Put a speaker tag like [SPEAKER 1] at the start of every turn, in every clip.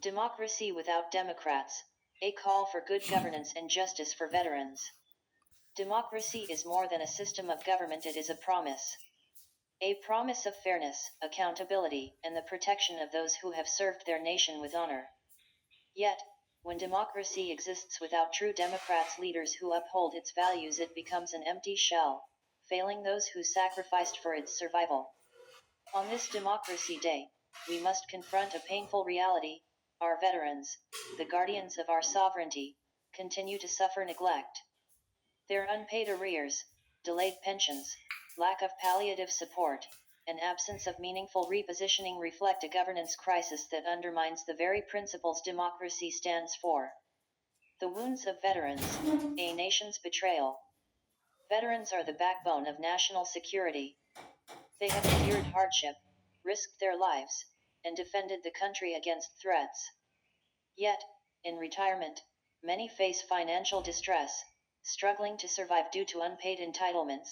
[SPEAKER 1] Democracy without Democrats, a call for good governance and justice for veterans. Democracy is more than a system of government, it is a promise. A promise of fairness, accountability, and the protection of those who have served their nation with honor. Yet, when democracy exists without true Democrats, leaders who uphold its values, it becomes an empty shell, failing those who sacrificed for its survival. On this Democracy Day, we must confront a painful reality: our veterans, the guardians of our sovereignty, continue to suffer neglect. Their unpaid arrears, delayed pensions, lack of palliative support, and absence of meaningful repositioning reflect a governance crisis that undermines the very principles democracy stands for. The wounds of veterans, a nation's betrayal. Veterans are the backbone of national security. They have endured hardship, risked their lives, and defended the country against threats. Yet, in retirement, many face financial distress, struggling to survive due to unpaid entitlements.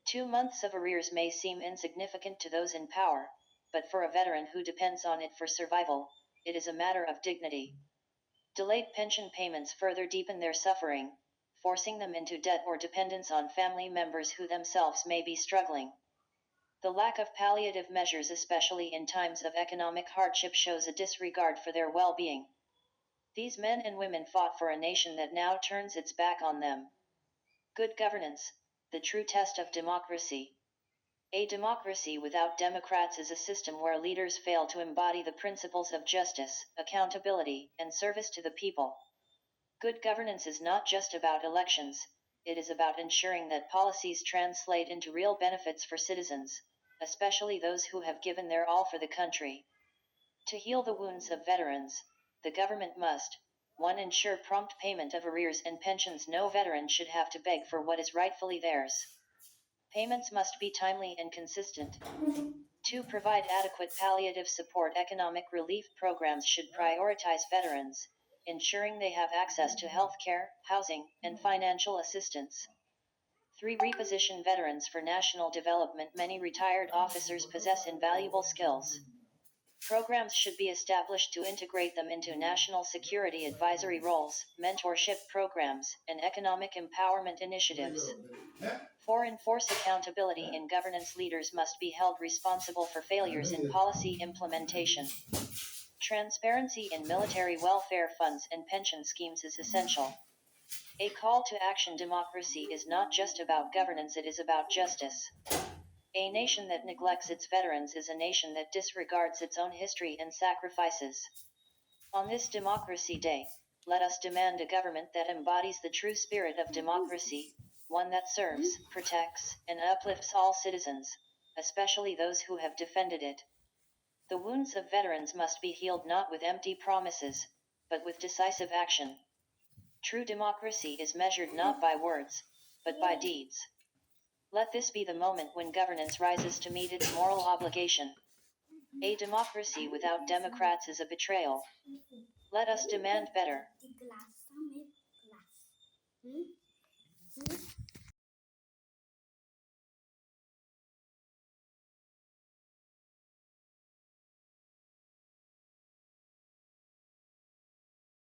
[SPEAKER 1] 2 months of arrears may seem insignificant to those in power, but for a veteran who depends on it for survival, it is a matter of dignity. Delayed pension payments further deepen their suffering, forcing them into debt or dependence on family members who themselves may be struggling. The lack of palliative measures, especially in times of economic hardship, shows a disregard for their well-being. These men and women fought for a nation that now turns its back on them. Good governance, the true test of democracy. A democracy without Democrats is a system where leaders fail to embody the principles of justice, accountability, and service to the people. Good governance is not just about elections, it is about ensuring that policies translate into real benefits for citizens, especially those who have given their all for the country. To heal the wounds of veterans, the government must: 1. Ensure prompt payment of arrears and pensions. No veteran should have to beg for what is rightfully theirs. Payments must be timely and consistent. 2. Provide adequate palliative support. Economic relief programs should prioritize veterans, ensuring they have access to health care, housing, and financial assistance. 3. Reposition veterans for national development. Many retired officers possess invaluable skills. Programs should be established to integrate them into national security advisory roles, mentorship programs, and economic empowerment initiatives. 4. Enforce accountability in governance. Leaders must be held responsible for failures in policy implementation. Transparency in military welfare funds and pension schemes is essential. A call to action. Democracy is not just about governance, it is about justice. A nation that neglects its veterans is a nation that disregards its own history and sacrifices. On this Democracy Day, let us demand a government that embodies the true spirit of democracy, one that serves, protects, and uplifts all citizens, especially those who have defended it. The wounds of veterans must be healed not with empty promises, but with decisive action. True democracy is measured not by words, but by deeds. Let this be the moment when governance rises to meet its moral obligation. A democracy without Democrats is a betrayal. Let us demand better.